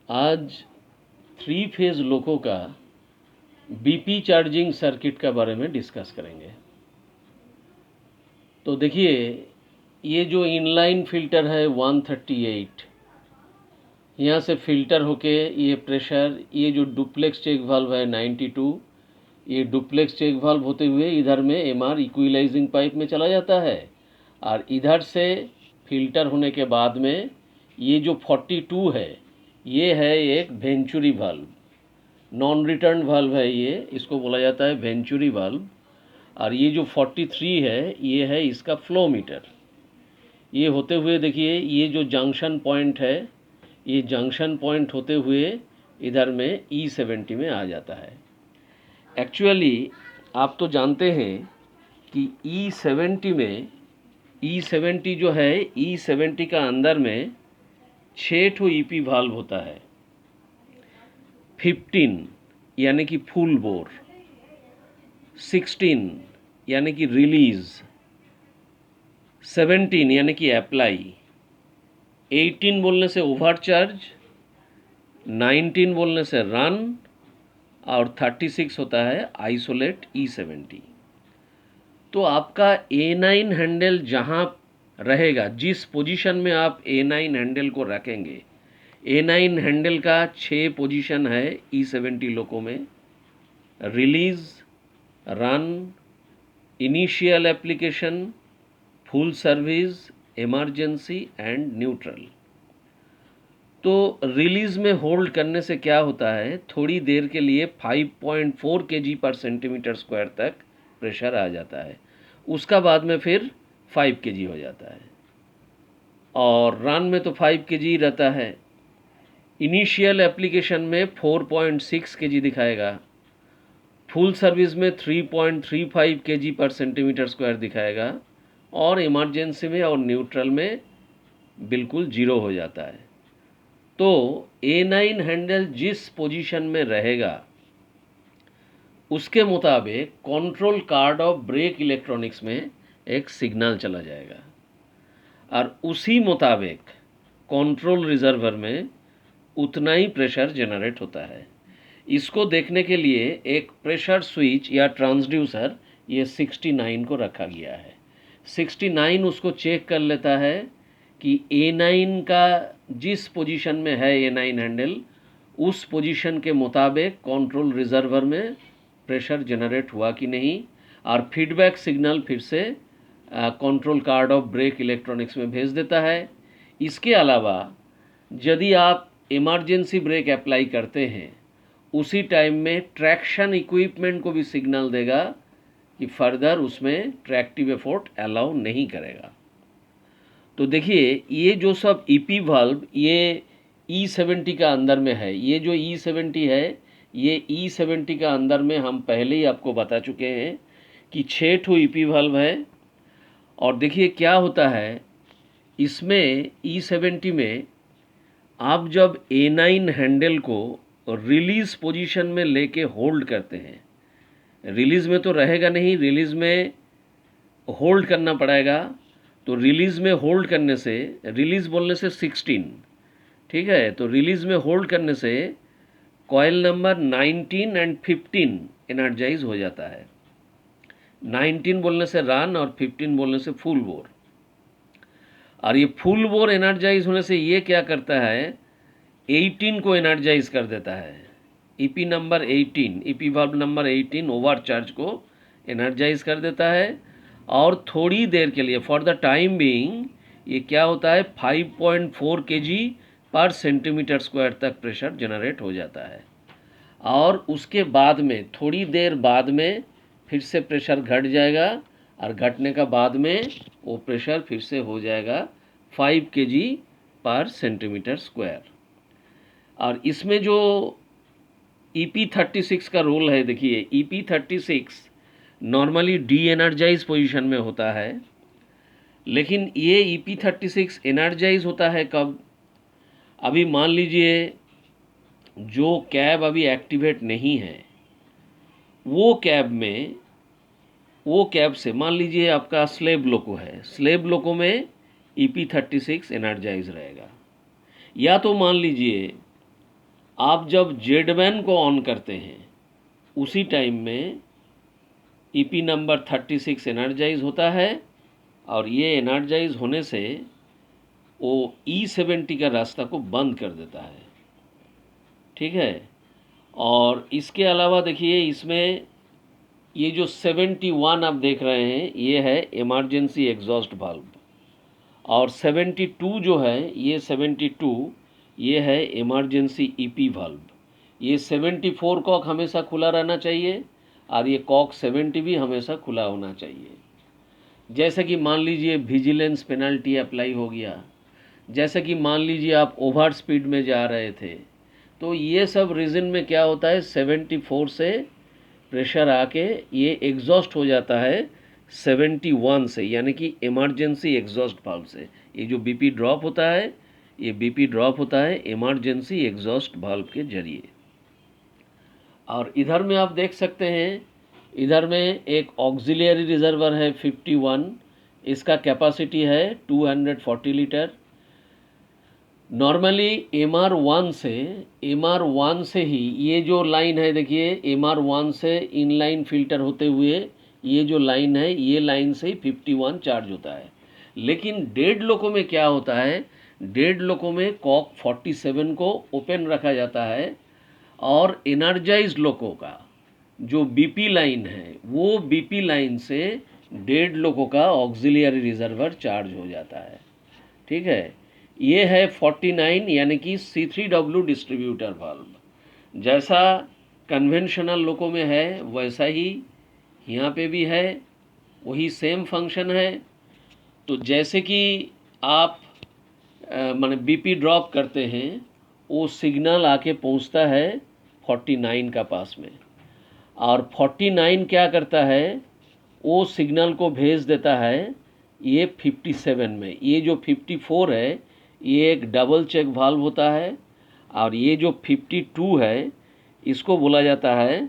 आज 3 फेज़ लोको का BP charging circuit के बारे में डिस्कस करेंगे। तो देखिए, ये जो इनलाइन फ़िल्टर है 138, यहाँ से फ़िल्टर होके ये प्रेशर, ये जो डुप्लेक्स चेक वाल्व है 92, ये डुप्लेक्स चेक वाल्व होते हुए इधर में एमआर इक्विलाइजिंग पाइप में चला जाता है, और इधर से फ़िल्टर होने के बाद में ये जो 42 है, ये है एक venturi valve, non return valve है ये, इसको बोला जाता है वेंचुरी वाल्व। और ये जो 43 है, ये है इसका फ्लो मीटर। ये होते हुए देखिए, ये जो जंक्शन पॉइंट है, ये जंक्शन पॉइंट होते हुए इधर में E70 में आ जाता है। एक्चुअली आप तो जानते हैं कि E70 में, E70 जो है, E70 का अंदर में 6 ठो EP वाल्व होता है। 15 यानी कि फुल बोर, 16 यानी कि रिलीज़, 17 यानी कि अप्लाई, 18 बोलने से ओवरचार्ज, 19 बोलने से रन, और 36 होता है आइसोलेट E70। तो आपका A9 हैंडल जहाँ रहेगा, जिस पोजीशन में आप A9 हैंडल को रखेंगे, A9 हैंडल का 6 पोजीशन है E70 लोको में: release, run, initial application, full service, emergency and neutral. तो रिलीज़ में होल्ड करने से क्या होता है, थोड़ी देर के लिए 5.4 kg पर सेंटीमीटर स्क्वायर तक प्रेशर आ जाता है, उसका बाद में फिर 5 kg हो जाता है, और रन में तो 5 kg रहता है। इनिशियल एप्लीकेशन में 4.6 kg दिखाएगा, फुल सर्विस में 3.35 kg पर सेंटीमीटर स्क्वायर दिखाएगा, और इमरजेंसी में और न्यूट्रल में बिल्कुल 0 हो जाता है। तो A9 हैंडल जिस पोजीशन में रहेगा, उसके मुताबिक control card of brake electronics में एक सिग्नल चला जाएगा, और उसी मुताबिक कंट्रोल रिजर्वर में उतना ही प्रेशर जनरेट होता है। इसको देखने के लिए एक प्रेशर स्विच या ट्रांसड्यूसर, ये 69 को रखा गया है। 69 उसको चेक कर लेता है कि A9 का जिस पोजीशन में है A9 हैंडल, उस पोजीशन के मुताबिक कंट्रोल रिजर्वर में प्रेशर जनरेट हुआ कि नहीं, और फीडबैक सिग्नल फिर से control card of brake electronics में भेज देता है। इसके अलावा यदि आप इमरजेंसी ब्रेक अप्लाई करते हैं, उसी टाइम में ट्रैक्शन इक्विपमेंट को भी सिग्नल देगा कि फर्दर उसमें ट्रैक्टिव एफोर्ट अलाउ नहीं करेगा। तो देखिए, ये जो सब EP वाल्व ये E70 का अंदर में है। ये जो E70 है, ये E70 का अंदर में हम पहले ही आपको बता चुके हैं कि 6 ठो EP वाल्व है। और देखिए क्या होता है, इसमें E70 में आप जब A9 हैंडल को रिलीज़ पोजीशन में लेके होल्ड करते हैं, रिलीज़ में तो रहेगा नहीं, रिलीज़ में होल्ड करना पड़ेगा। तो रिलीज़ में होल्ड करने से, रिलीज़ बोलने से 16, ठीक है, तो रिलीज़ में होल्ड करने से कॉइल नंबर 19 एंड 15 एनर्जाइज हो जाता है। 19 बोलने से रन, और 15 बोलने से फुल बोर। और ये फुल बोर एनर्जाइज होने से ये क्या करता है, 18 को एनर्जाइज कर देता है। EP number 18, EP valve number 18 overcharge को एनर्जाइज कर देता है, और थोड़ी देर के लिए, फॉर द टाइम बीइंग, ये क्या होता है, 5.4 kg पर सेंटीमीटर स्क्वायर तक प्रेशर जनरेट हो जाता है। और उसके बाद में, थोड़ी देर बाद में, फिर से प्रेशर घट जाएगा, और घटने का बाद में वो प्रेशर फिर से हो जाएगा 5 kg पर सेंटीमीटर स्क्वायर। और इसमें जो EP36 का रोल है, देखिए EP36 normally D energise position में होता है, लेकिन ये EP36 एनर्जाइज होता है कब, अभी मान लीजिए जो कैब अभी एक्टिवेट नहीं है, वो कैब से मान लीजिए आपका स्लेब लोको है, स्लेब लोको में EP36 एनर्जाइज रहेगा। या तो मान लीजिए आप जब जेडमैन को ऑन करते हैं उसी टाइम में ईपी नंबर 36 एनर्जाइज होता है और ये एनर्जाइज होने से वो E70 का रास्ता को बंद कर देता है। ठीक है, और इसके अलावा देखिए इसमें ये जो 71 आप देख रहे हैं ये है इमरजेंसी एग्जॉस्ट वाल्व, और 72 जो है ये 72 ये है इमरजेंसी ईपी वाल्व। ये 74 कॉक हमेशा खुला रहना चाहिए और ये कॉक 70 भी हमेशा खुला होना चाहिए। जैसे कि मान लीजिए विजिलेंस पेनल्टी अप्लाई हो गया, जैसे कि मान लीजिए आप ओवर स्पीड में जा रहे थे, तो ये सब रीज़न में क्या होता है 74 से प्रेशर आके ये एग्जॉस्ट हो जाता है 71 से, यानी कि इमरजेंसी एग्जॉस्ट वाल्व से। ये जो बीपी ड्रॉप होता है ये बीपी ड्रॉप होता है इमरजेंसी एग्जॉस्ट वाल्व के जरिए। और इधर में आप देख सकते हैं, इधर में एक ऑक्सिलियरी रिजर्वर है 51, इसका कैपेसिटी है 240 लीटर। नॉर्मली MR1 से ही ये जो लाइन है देखिए, MR1 से इनलाइन फिल्टर होते हुए ये जो लाइन है ये लाइन से ही 51 चार्ज होता है। लेकिन डेड लोको में क्या होता है, डेड लोको में कॉक 47 को ओपन रखा जाता है और एनर्जाइज लोको का जो बीपी लाइन है वो बीपी लाइन से डेड लोको का ऑक्सिलियरी रिजर्वर चार्ज हो जाता है। ठीक है, ये है 49 यानी कि C3W डिस्ट्रीब्यूटर वाल्व। जैसा कन्वेंशनल लोको में है वैसा ही यहाँ पे भी है, वही सेम फंक्शन है। तो जैसे कि आप माने बीपी ड्रॉप करते हैं वो सिग्नल आके पहुँचता है 49 का पास में, और 49 क्या करता है वो सिग्नल को भेज देता है ये 57 में। ये जो 54 है ये एक डबल चेक वाल्व होता है, और ये जो 52 है इसको बोला जाता है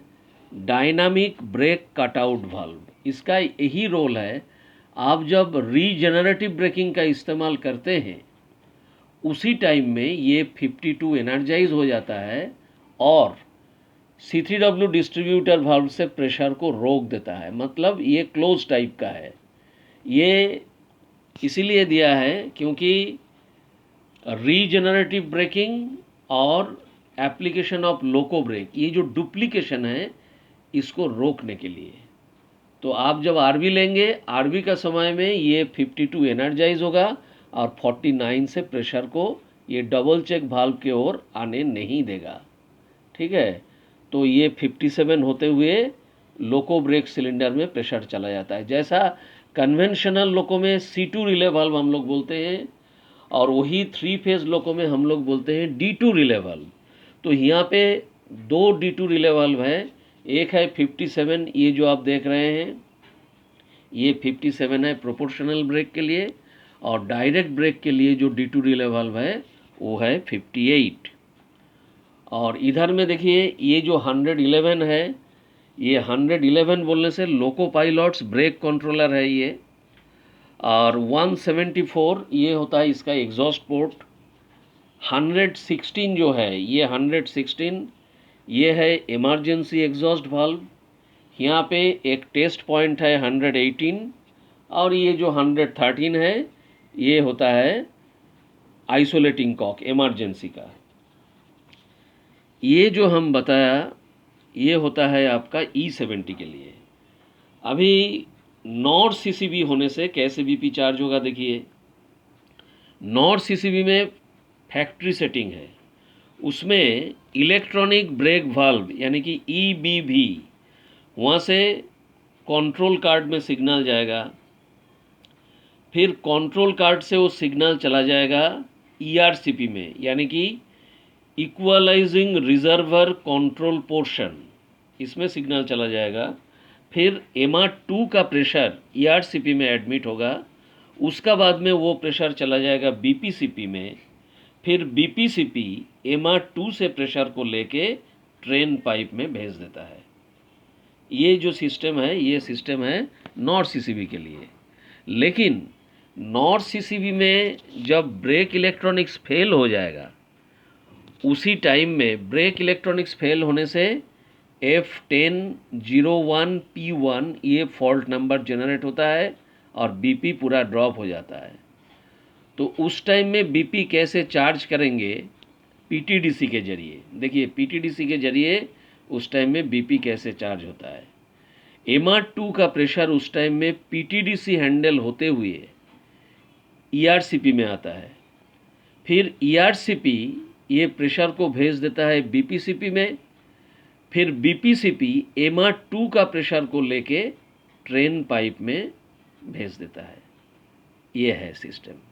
डायनामिक ब्रेक कटआउट वाल्व। इसका यही रोल है, आप जब रीजनरेटिव ब्रेकिंग का इस्तेमाल करते हैं उसी टाइम में ये 52 एनर्जाइज हो जाता है और C3W डिस्ट्रीब्यूटर वाल्व से प्रेशर को रोक देता है। मतलब ये क्लोज टाइप का है। ये इसीलिए दिया है क्योंकि रीजनरेटिव ब्रेकिंग और एप्लीकेशन ऑफ लोको ब्रेक, ये जो डुप्लीकेशन है इसको रोकने के लिए। तो आप जब आरबी लेंगे, आरबी का समय में ये 52 एनर्जाइज होगा और 49 से प्रेशर को ये डबल चेक वाल्व की ओर आने नहीं देगा। ठीक है, तो ये 57 होते हुए लोको ब्रेक सिलेंडर में प्रेशर चला जाता है। जैसा कन्वेंशनल लोको में C2 रिले वाल्व हम लोग बोलते हैं, और वही 3 फेज लोको में हम लोग बोलते हैं D2 रिले वाल्व। तो यहाँ पे 2 D2 रिले वाल्व है, एक है 57, ये जो आप देख रहे हैं ये 57 है प्रोपोर्शनल ब्रेक के लिए, और डायरेक्ट ब्रेक के लिए जो D2 रिले वाल्व है वो है 58। और इधर में देखिए ये जो 111 है, ये 111 बोलने से लोको पाइलट्स ब्रेक कंट्रोलर है ये, और 174 ये होता है इसका एग्जॉस्ट पोर्ट। 116 जो है ये 116 ये है इमरजेंसी एग्जॉस्ट वाल्व। यहाँ पे एक टेस्ट पॉइंट है 118, और ये जो 113 है ये होता है आइसोलेटिंग कॉक इमरजेंसी का। ये जो हम बताया ये होता है आपका E70 के लिए। अभी नॉर CCB होने से कैसे बीपी चार्ज होगा देखिए, नॉर CCB में फैक्ट्री सेटिंग है, उसमें इलेक्ट्रॉनिक ब्रेक वाल्व यानी कि EBV वहाँ से कंट्रोल कार्ड में सिग्नल जाएगा, फिर कंट्रोल कार्ड से वो सिग्नल चला जाएगा ERCP में यानी कि इक्वलाइजिंग रिजर्वर कंट्रोल पोर्शन, इसमें सिग्नल चला जाएगा। फिर MR2 का प्रेशर ERCP में एडमिट होगा, उसका बाद में वो प्रेशर चला जाएगा BPCP में, फिर BPCP MR2 से प्रेशर को लेके ट्रेन पाइप में भेज देता है। ये जो सिस्टम है ये सिस्टम है नॉर CCB के लिए। लेकिन नॉर CCB में जब ब्रेक इलेक्ट्रॉनिक्स फेल हो जाएगा उसी टाइम में ब्रेक इलेक्ट्रॉनिक्स फेल होने से F1001P1 ये फॉल्ट नंबर जनरेट होता है और बीपी पूरा ड्रॉप हो जाता है। तो उस टाइम में बीपी कैसे चार्ज करेंगे? पीटीडीसी के जरिए। देखिए पीटीडीसी के जरिए उस टाइम में बीपी कैसे चार्ज होता है। MR2 का प्रेशर उस टाइम में पीटीडीसी हैंडल होते हुए ईआरसीपी में आता है। फिर ईआरसीपी ये प्रेशर को भेज देता है बीपीसीपी में। फिर बीपीसीपी MR2 का प्रेशर को लेके ट्रेन पाइप में भेज देता है। ये है सिस्टम।